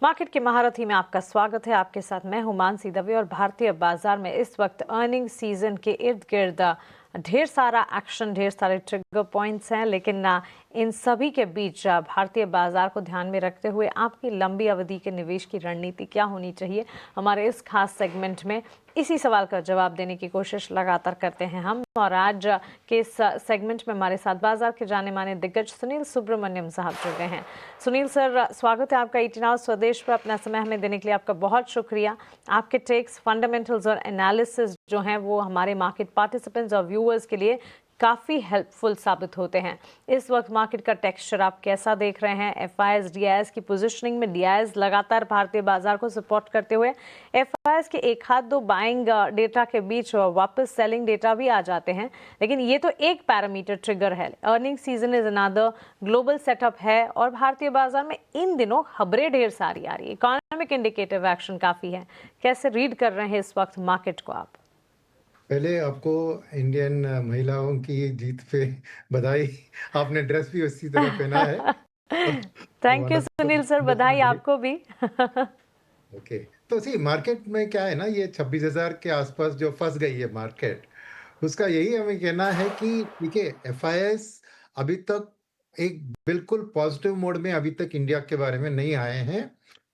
Market की महारथी में आपका स्वागत है। आपके साथ मैं हूं मानसी दवे और भारतीय बाजार में इस वक्त अर्निंग सीजन के इर्द गिर्द ढेर सारा एक्शन, ढेर सारे ट्रिगर पॉइंट्स हैं, लेकिन इन सभी के बीच भारतीय बाजार को ध्यान में रखते हुए आपकी लंबी अवधि के निवेश की रणनीति क्या होनी चाहिए, हमारे इस खास सेगमेंट में इसी सवाल का जवाब देने की कोशिश लगातार करते हैं हम। और आज के इस सेगमेंट में हमारे साथ बाजार के जाने माने दिग्गज सुनील सुब्रमण्यम साहब जुड़ गए हैं। सुनील सर, स्वागत है आपका ईटीन आवर्स स्वदेश पर। अपना समय हमें देने के लिए आपका बहुत शुक्रिया। आपके टेक्स, फंडामेंटल्स और एनालिसिस जो हैं वो हमारे मार्केट पार्टिसिपेंट्स और व्यूअर्स के लिए काफ़ी हेल्पफुल साबित होते हैं। इस वक्त मार्केट का टेक्सचर आप कैसा देख रहे हैं? एफआईएस डीआईएस की पोजीशनिंग में डीआईएस लगातार भारतीय बाजार को सपोर्ट करते हुए, एफआईएस के एक हाथ दो बाइंग डेटा के बीच वापस सेलिंग डेटा भी आ जाते हैं, लेकिन ये तो एक पैरामीटर ट्रिगर है। Earning season is another, global setup है और भारतीय बाजार में इन दिनों खबरें ढेर सारी आ रही है, इकोनॉमिक इंडिकेटिव एक्शन काफ़ी है। कैसे रीड कर रहे हैं इस वक्त मार्केट को आप? पहले आपको इंडियन महिलाओं की जीत पे बधाई। आपने ड्रेस भी उसी तरह पहना है। Thank you wonderful, Sunil sir, बधाई वंडरफुल। आपको भी। ओके, तो सी मार्केट में क्या है ना, ये 26,000 के आसपास जो फंस गई है मार्केट, उसका यही हमें कहना है कि देखिए, एफआईएस अभी तक एक बिल्कुल पॉजिटिव मोड में अभी तक इंडिया के बारे में नहीं आए हैं।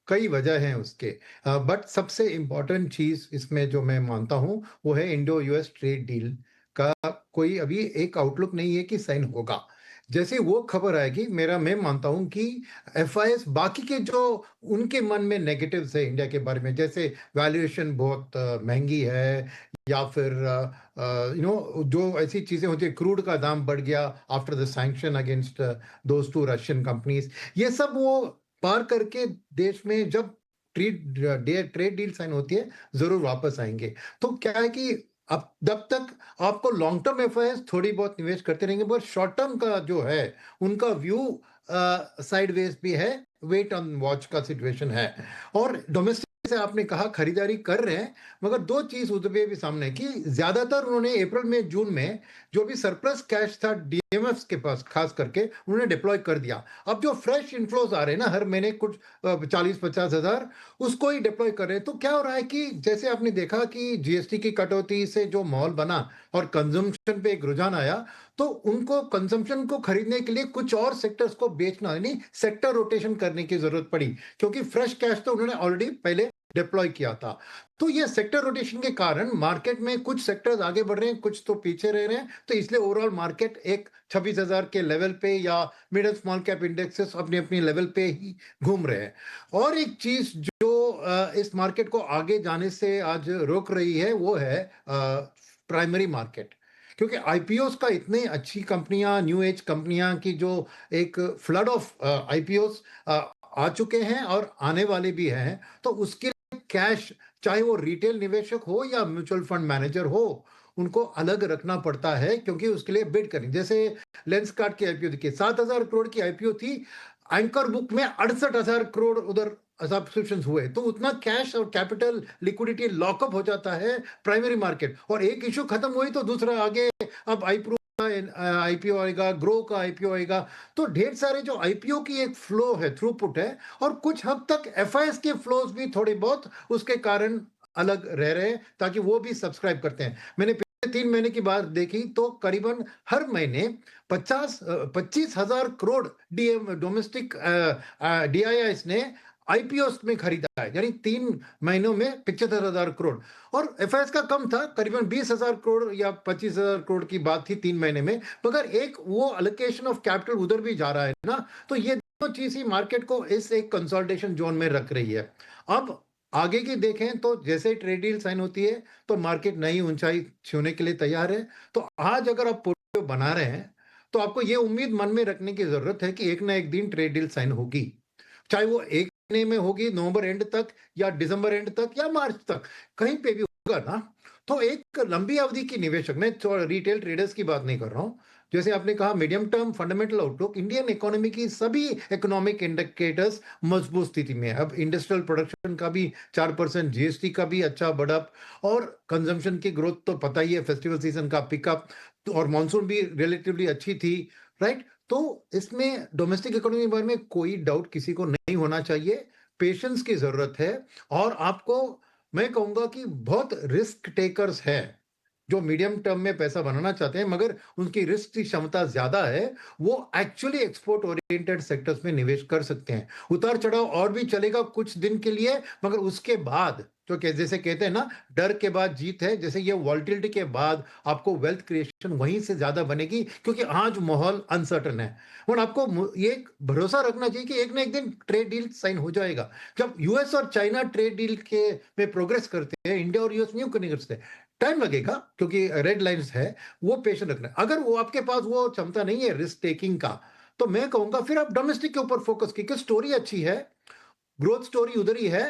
कई वजह हैं उसके, बट सबसे इम्पोर्टेंट चीज इसमें जो मैं मानता हूं वो है इंडो यूएस ट्रेड डील का कोई अभी एक आउटलुक नहीं है कि साइन होगा। जैसे वो खबर आएगी, मैं मानता हूं कि एफआईएस बाकी के जो उनके मन में नेगेटिव्स है इंडिया के बारे में, जैसे वैल्यूएशन बहुत महंगी है, या फिर जो ऐसी चीजें होती है, क्रूड का दाम बढ़ गया after the sanction against those two Russian companies, ये सब वो पार करके देश में जब ट्रेड डील साइन होती है जरूर वापस आएंगे। तो क्या है कि अब जब तक आपको लॉन्ग टर्म एफआईएस थोड़ी बहुत निवेश करते रहेंगे, बट शॉर्ट टर्म का जो है उनका व्यू साइडवेज भी है, वेट ऑन वॉच का सिचुएशन है। और डोमेस्टिक से आपने कहा खरीदारी कर रहे हैं, मगर दो चीज उधर भी सामने है कि ज्यादातर उन्होंने अप्रैल में जून में जो भी सरप्लस कैश था डीएमएफ के पास खास करके उन्होंने डिप्लॉय कर दिया। अब जो फ्रेश इनफ्लोज आ रहे हैं ना हर महीने कुछ 40-50 हजार, उसको ही डिप्लॉय कर रहे हैं। तो क्या हो रहा है कि जैसे आपने देखा कि जीएसटी की कटौती से जो माहौल बना और कंजम्पशन पे एक रुझान आया, तो उनको कंजम्पशन को खरीदने के लिए कुछ और सेक्टर्स को बेचना, यानी सेक्टर रोटेशन करने की जरूरत पड़ी, क्योंकि फ्रेश कैश तो उन्होंने ऑलरेडी पहले डिप्लॉय किया था। तो ये सेक्टर रोटेशन के कारण मार्केट में कुछ सेक्टर्स आगे बढ़ रहे हैं, कुछ तो पीछे रह रहे हैं। तो इसलिए ओवरऑल मार्केट एक 26,000 के लेवल पे या mid and small cap indexes अपनी अपनी लेवल पे ही घूम रहे हैं। और एक चीज जो इस मार्केट को आगे जाने से आज रोक रही है वो है प्राइमरी मार्केट, क्योंकि आईपीओस का इतने अच्छी कंपनियां, न्यू एज कंपनियां की जो एक फ्लड ऑफ आईपीओस आ चुके हैं और आने वाले भी हैं, तो उसके लिए कैश, चाहे वो रिटेल निवेशक हो या म्यूचुअल फंड मैनेजर हो, उनको अलग रखना पड़ता है, क्योंकि उसके लिए बिड करें। जैसे लेंसकार्ट की आईपीओ देखिए, 7,000 करोड़ की आईपीओ थी, एंकर बुक में 68,000 करोड़ उधर सब्सक्रिप्शन हुए, तो उतना कैश और कैपिटल लिक्विडिटी लॉकअप हो जाता है प्राइमरी मार्केट। और एक इशू खत्म हुई तो दूसरा आगे, अब आईपीओ आएगा, ग्रो का आईपीओ आएगा। तो ढेर सारे जो आईपीओ की एक फ्लो है, थ्रूपुट है, और कुछ हद तक एफआईएस के फ्लोज भी थोड़े बहुत उसके कारण अलग रह रहे हैं, ताकि वो भी सब्सक्राइब करते हैं। मैंने पिछले 3 महीने की बात देखी तो करीबन हर महीने 25,000 करोड़ डीएम डोमेस्टिक डीआईआईस ने आईपीओस में खरीदा है, यानी 3 महीनों में 75,000 करोड़। और एफआईएस का कम था, करीबन 20,000 करोड़ या 25,000 करोड़ की बात थी 3 महीने में, मगर एक वो अलोकेशन ऑफ कैपिटल उधर भी जा रहा है ना। तो ये दोनों चीज ही मार्केट को इस एक कंसोलिडेशन जोन में रख रही है। अब आगे की देखें तो जैसे ही ट्रेड डील साइन होती है तो मार्केट नई ऊंचाई छूने के लिए तैयार है। तो आज अगर आप पोर्टफोलियो बना रहे हैं तो आपको ये उम्मीद मन में रखने की जरूरत है कि एक ना एक दिन ट्रेड डील साइन होगी, चाहे वो एक महीने में होगी, नवंबर एंड तक या दिसंबर एंड तक या मार्च तक, कहीं पे भी होगा ना। तो एक लंबी अवधि की निवेशक, मैं रिटेल ट्रेडर्स की बात नहीं कर रहा हूं, जैसे आपने कहा medium term fundamental outlook, Indian economy की सभी इकोनॉमिक इंडिकेटर्स मजबूत स्थिति में है। अब इंडस्ट्रियल प्रोडक्शन का भी 4%, जीएसटी का भी अच्छा बढ़प, और कंजम्पशन की ग्रोथ तो पता ही है, फेस्टिवल सीजन का पिकअप, तो और मॉनसून भी रिलेटिवली अच्छी थी, राइट। तो इसमें डोमेस्टिक इकोनॉमी के बारे में कोई डाउट किसी को नहीं होना चाहिए। पेशेंस की ज़रूरत है और आपको मैं कहूँगा कि बहुत रिस्क टेकर्स हैं, जो मीडियम टर्म में पैसा बनाना चाहते हैं मगर उनकी रिस्क की क्षमता ज़्यादा है, वो एक्चुअली एक्सपोर्ट ओरिएंटेड सेक्टर्स में निवेश कर सकते हैं। उतार-चढ़ाव और भी चलेगा कुछ दिन के लिए मगर उसके बाद जो कि जैसे कहते हैं ना, डर के बाद जीत है, जैसे ये वॉलेटिलिटी के बाद आपको वेल्थ क्रिएशन वहीं से ज़्यादा बनेगी क्योंकि आज माहौल अनसर्टेन है। और आपको ये एक भरोसा रखना चाहिए कि एक ना एक दिन ट्रेड डील साइन हो जाएगा। जब यूएस और चाइना ट्रेड डील के में प्रोग्रेस करते हैं, इंडिया और यूएस न्यू नहीं करते। टाइम लगेगा क्योंकि रेड लाइन्स है, वो पेशेंस रखना है। अगर वो आपके पास वो क्षमता नहीं है रिस्क टेकिंग का, तो मैं कहूँगा फिर आप डोमेस्टिक के ऊपर फोकस कीजिए क्योंकि स्टोरी अच्छी है, ग्रोथ स्टोरी उधर ही है।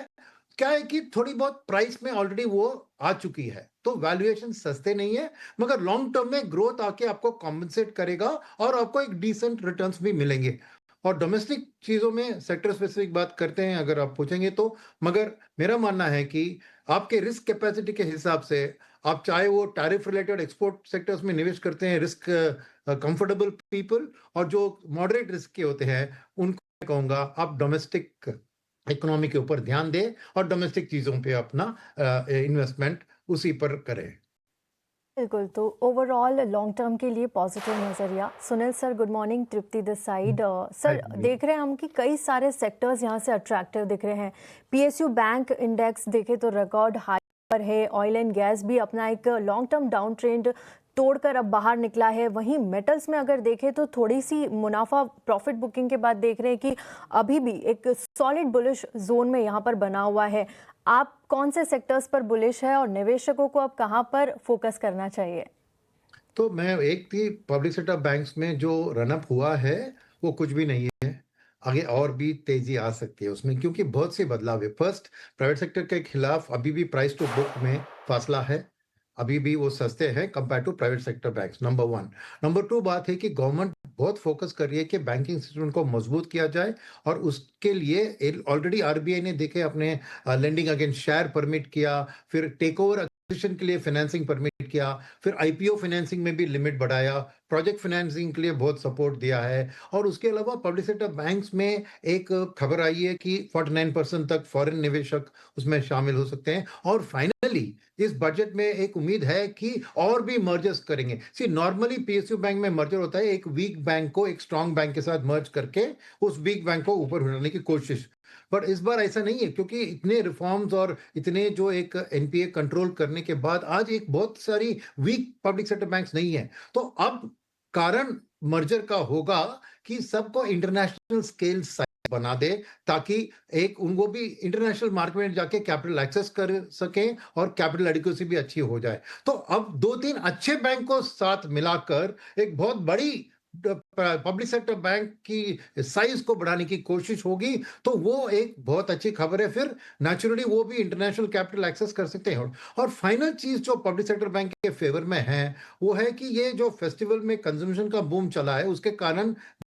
क्या है कि थोड़ी बहुत प्राइस में ऑलरेडी वो आ चुकी है, तो वैल्यूएशन सस्ते नहीं है, मगर लॉन्ग टर्म में ग्रोथ आके आपको कॉम्पेंसेट करेगा और आपको एक डिसेंट रिटर्न्स भी मिलेंगे। और डोमेस्टिक चीज़ों में सेक्टर स्पेसिफिक बात करते हैं अगर आप पूछेंगे तो, मगर मेरा मानना है कि आपके रिस्क कैपेसिटी के हिसाब से आप चाहे वो टैरिफ रिलेटेड एक्सपोर्ट सेक्टर्स में निवेश करते हैं, रिस्क कंफर्टेबल पीपल और जो मॉडरेट रिस्क के होते हैं, उनको मैं कहूँगा आप डोमेस्टिक इकोनॉमी के ऊपर ध्यान दें और डोमेस्टिक चीज़ों पे अपना इन्वेस्टमेंट उसी पर करें। बिल्कुल, तो ओवरऑल लॉन्ग टर्म के लिए पॉजिटिव नज़रिया। Sunil sir, good morning. Tripti this side. हाँ सर, जी। देख रहे हैं हम कि कई सारे सेक्टर्स यहाँ से अट्रैक्टिव दिख रहे हैं। पीएसयू बैंक इंडेक्स देखें तो रिकॉर्ड हाई पर है। ऑयल एंड गैस भी अपना एक लॉन्ग टर्म डाउन ट्रेंड तोड़कर अब बाहर निकला है। वहीं मेटल्स में अगर देखें तो थोड़ी सी मुनाफा प्रॉफिट बुकिंग के बाद देख रहे हैं कि अभी भी एक सॉलिड बुलिश जोन में यहाँ पर बना हुआ है। आप कौन से सेक्टर्स पर बुलिश है और निवेशकों को अब कहाँ पर फोकस करना चाहिए? तो मैं एक थी पब्लिक सेक्टर बैंक्स में जो रन अप हुआ है, वो कुछ भी नहीं है। आगे और भी तेज़ी आ सकती है उसमें क्योंकि बहुत से बदलाव है। फर्स्ट, प्राइवेट सेक्टर के खिलाफ अभी भी प्राइस टू बुक में फासला है। अभी भी वो सस्ते हैं compare to private sector banks, number 1। Number 2 बात है कि गवर्नमेंट बहुत फोकस कर रही है कि बैंकिंग सिस्टम को मजबूत किया जाए और उसके लिए ऑलरेडी आरबीआई ने देखे अपने लेंडिंग अगेंस्ट शेयर परमिट किया, फिर टेक ओवर एक्विजिशन के लिए फाइनेंसिंग परमिट किया, फिर आईपीओ फाइनेंसिंग में भी लिमिट बढ़ाया, प्रोजेक्ट फाइनेंसिंग के लिए बहुत सपोर्ट दिया है और उसके अलावा पब्लिक सेक्टर बैंक्स में एक खबर आई है कि 49% तक फॉरेन निवेशक उसमें शामिल हो सकते हैं और फाइनली इस बजट में एक उम्मीद है कि और भी मर्जर्स करेंगे। सी नॉर्मली पीएसयू बैंक में मर्जर होता है एक वीक बैंक को एक स्ट्रांग बैंक के साथ मर्ज करके उस वीक बैंक को ऊपर उठाने की कोशिश। बट इस बार ऐसा नहीं है क्योंकि इतने रिफॉर्म्स और इतने जो एक एनपीए कंट्रोल करने के बाद आज एक बहुत सारी वीक पब्लिक सेक्टर बैंक्स नहीं है। तो अब कारण मर्जर का होगा कि सबको इंटरनेशनल स्केल साइज बना दे ताकि एक उनको भी इंटरनेशनल मार्केट में जाके कैपिटल एक्सेस कर सकें और कैपिटल एडिक्वेसी भी अच्छी हो जाए। तो अब 2-3 अच्छे बैंक को साथ मिलाकर एक बहुत बड़ी पब्लिक सेक्टर बैंक की साइज को बढ़ाने की कोशिश होगी, तो वो एक बहुत अच्छी खबर है। फिर नेचुरली वो भी इंटरनेशनल कैपिटल एक्सेस कर सकते हैं। और फाइनल चीज़ जो पब्लिक सेक्टर बैंक के फेवर में है, वो है कि ये जो फेस्टिवल में कंजम्पशन का बूम चला है, उसके कारण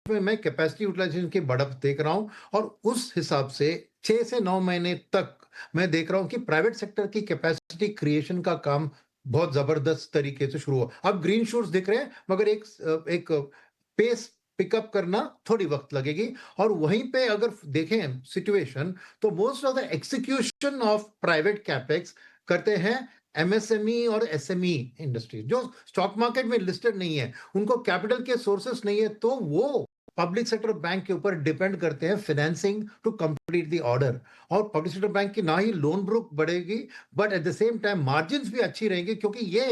में मैं कैपेसिटी यूटिलाइजेशन की बढ़त देख रहा हूँ और उस हिसाब से 6 से 9 महीने तक मैं देख रहा हूँ कि प्राइवेट सेक्टर की कैपेसिटी क्रिएशन का काम बहुत ज़बरदस्त तरीके से शुरू हुआ। अब ग्रीन शूट्स दिख रहे हैं, मगर एक पेस पिकअप करना थोड़ी वक़्त लगेगी और वहीं पे अगर देखें सिचुएशन, तो most of the execution of private capex करते हैं एमएसएमई और एसएमई इंडस्ट्री, जो स्टॉक मार्केट में लिस्टेड नहीं है। उनको कैपिटल के सोर्सेस नहीं है, तो वो पब्लिक सेक्टर बैंक के ऊपर डिपेंड करते हैं financing to complete the order. और पब्लिक सेक्टर बैंक की ना ही लोन बुक बढ़ेगी, but at the same time margins भी अच्छी रहेंगी क्योंकि ये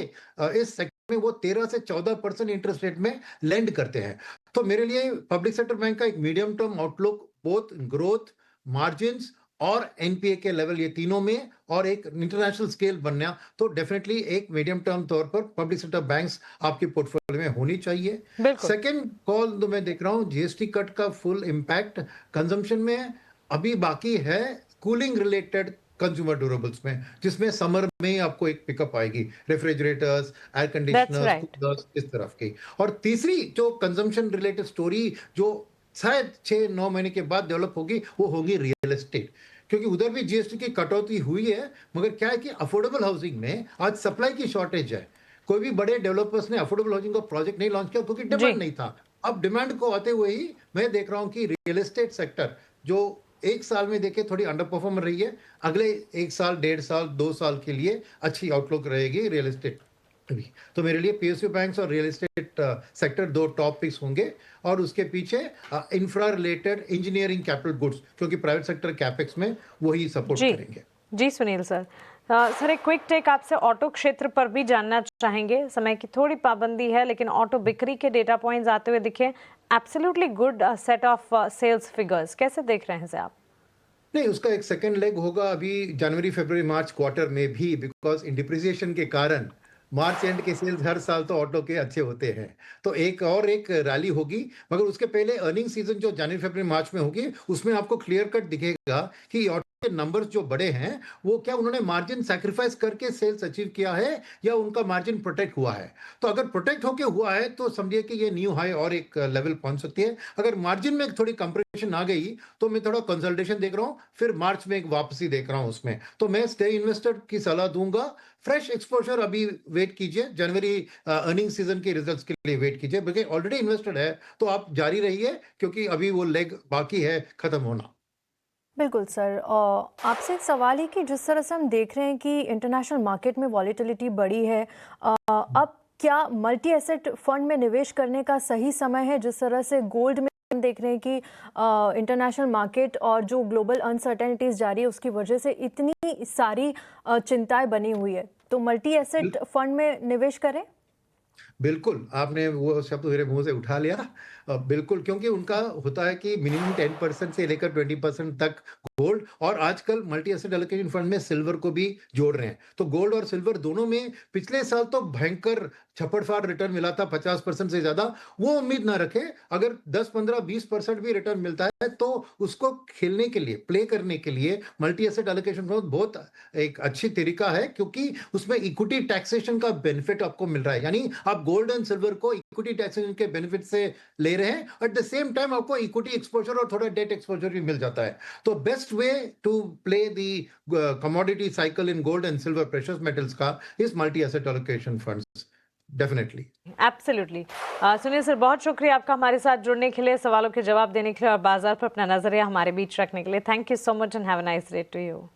इस सेक्टर में वो 13 से 14% इंटरेस्ट रेट में लेंड करते हैं। तो मेरे लिए पब्लिक सेक्टर बैंक का एक medium term outlook both growth, margins और एनपीए के लेवल, ये तीनों में और एक इंटरनेशनल स्केल बनना, तो डेफिनेटली एक मीडियम टर्म तौर पर पब्लिक सेक्टर बैंक्स आपके पोर्टफोलियो में होनी चाहिए। बिल्कुल। सेकंड कॉल तो मैं देख रहा हूँ जीएसटी कट का फुल इम्पैक्ट कंजम्पशन में अभी बाकी है, कूलिंग रिलेटेड कंज्यूमर ड्यूरेबल्स में, जिसमें समर में ही आपको एक पिकअप आएगी, refrigerators, air that's conditioners, right. Coolers, इस तरफ की। और तीसरी जो कंजम्पशन रिलेटेड स्टोरी जो शायद 6-9 महीने के बाद डेवलप होगी, वो होगी रियल एस्टेट। क्योंकि उधर भी जीएसटी की कटौती हुई है, मगर क्या है कि अफोर्डेबल हाउसिंग में आज सप्लाई की शॉर्टेज है। कोई भी बड़े डेवलपर्स ने अफोर्डेबल हाउसिंग का प्रोजेक्ट नहीं लॉन्च किया क्योंकि जी। डिमांड नहीं था। अब डिमांड को आते हुए ही मैं देख रहा हूँ कि रियल एस्टेट सेक्टर जो एक साल में देखिए थोड़ी अंडर परफॉर्म रही है, अगले 1 साल, 1.5 साल, 2 साल के लिए अच्छी आउटलुक रहेगी रियल एस्टेट भी। तो मेरे लिए पीएसयू बैंक्स और real estate sector 2 top picks होंगे और उसके पीछे infra related engineering capital goods, क्योंकि प्राइवेट सेक्टर कैपेक्स में वही सपोर्ट जी करेंगे। जी सुनील सर। सर एक क्विक टेक आपसे ऑटो क्षेत्र पर भी जानना चाहेंगे। समय की थोड़ी पाबंदी है, लेकिन ऑटो बिक्री के डेटा पॉइंट्स आते हुए दिखे, absolutely good set of sales figures. कैसे देख रहे हैं इसे आप? नहीं, उसका एक सेकंड लेग होगा अभी जनवरी, फरवरी, मार्च क्वार्टर में भी, बिकॉज़ इन डिप्रिसिएशन के कारण मार्च एंड के सेल्स हर साल तो ऑटो के अच्छे होते हैं। तो एक रैली होगी, मगर उसके पहले अर्निंग सीज़न जो जनवरी, फरवरी, मार्च में होगी, उसमें आपको क्लियर कट दिखेगा कि ऑटो के नंबर्स जो बड़े हैं, वो क्या उन्होंने मार्जिन सैक्रिफाइस करके सेल्स अचीव किया है या उनका मार्जिन प्रोटेक्ट हुआ है। तो अगर प्रोटेक्ट होके हुआ है तो समझिए कि ये न्यू हाई और एक लेवल पहुंच सकती है। अगर मार्जिन में थोड़ी कंप्रेशन आ गई तो मैं थोड़ा कंसल्टेशन देख रहा हूँ, फिर मार्च में एक वापसी देख रहा हूँ उसमें। तो मैं स्टे इन्वेस्टर की सलाह दूंगा। फ्रेश एक्सपोजर अभी वेट कीजिए, जनवरी अर्निंग सीजन के रिजल्ट्स के लिए वेट कीजिए, बल्कि ऑलरेडी इन्वेस्टेड है तो आप जारी रहिए, क्योंकि अभी वो लेग बाकी है खत्म होना। बिल्कुल सर। आपसे एक सवाल है कि जिस तरह से हम देख रहे हैं कि इंटरनेशनल मार्केट में वॉलेटिलिटी बढ़ी है, अब क्या मल्टी एसेट फंड में निवेश करने का सही समय है? जिस तरह से गोल्ड में हम देख रहे हैं कि इंटरनेशनल मार्केट और जो ग्लोबल अनसर्टेनिटीज जारी है उसकी वजह से इतनी सारी चिंताएं बनी हुई है, तो मल्टी एसेट फंड में निवेश करें? बिल्कुल, आपने वो शब्द मेरे मुँह से उठा लिया। बिल्कुल, क्योंकि उनका होता है कि मिनिमम 10% से लेकर 20% तक गोल्ड, और आजकल मल्टी एसेट एलोकेशन फंड में सिल्वर को भी जोड़ रहे हैं। तो गोल्ड और सिल्वर दोनों में पिछले साल तो भयंकर छप्पड़-फाड़ रिटर्न मिला था, 50% से ज़्यादा। वो उम्मीद ना रखें, अगर 10, 15, 20% भी रिटर्न मिलता है तो उसको खेलने के लिए, प्ले करने के लिए मल्टी एसेट एलोकेशन फंड बहुत एक अच्छी तरीका है, क्योंकि उसमें इक्विटी टैक्सेशन का बेनिफिट आपको मिल रहा है। यानी आप गोल्ड एंड सिल्वर को इक्विटी टैक्सेशन के बेनिफिट से ले रहे हैं, एट द सेम टाइम आपको इक्विटी एक्सपोजर और थोड़ा डेट एक्सपोजर भी मिल जाता है। तो best way to play the commodity cycle in gold and silver precious metals का is multi asset allocation funds, definitely. Absolutely. Sunil sir, बहुत शुक्रिया आपका हमारे साथ जुड़ने के लिए, सवालों के जवाब देने के लिए और बाजार पर अपना नजरिया हमारे बीच रखने के लिए। Thank you so much and have a nice day to you.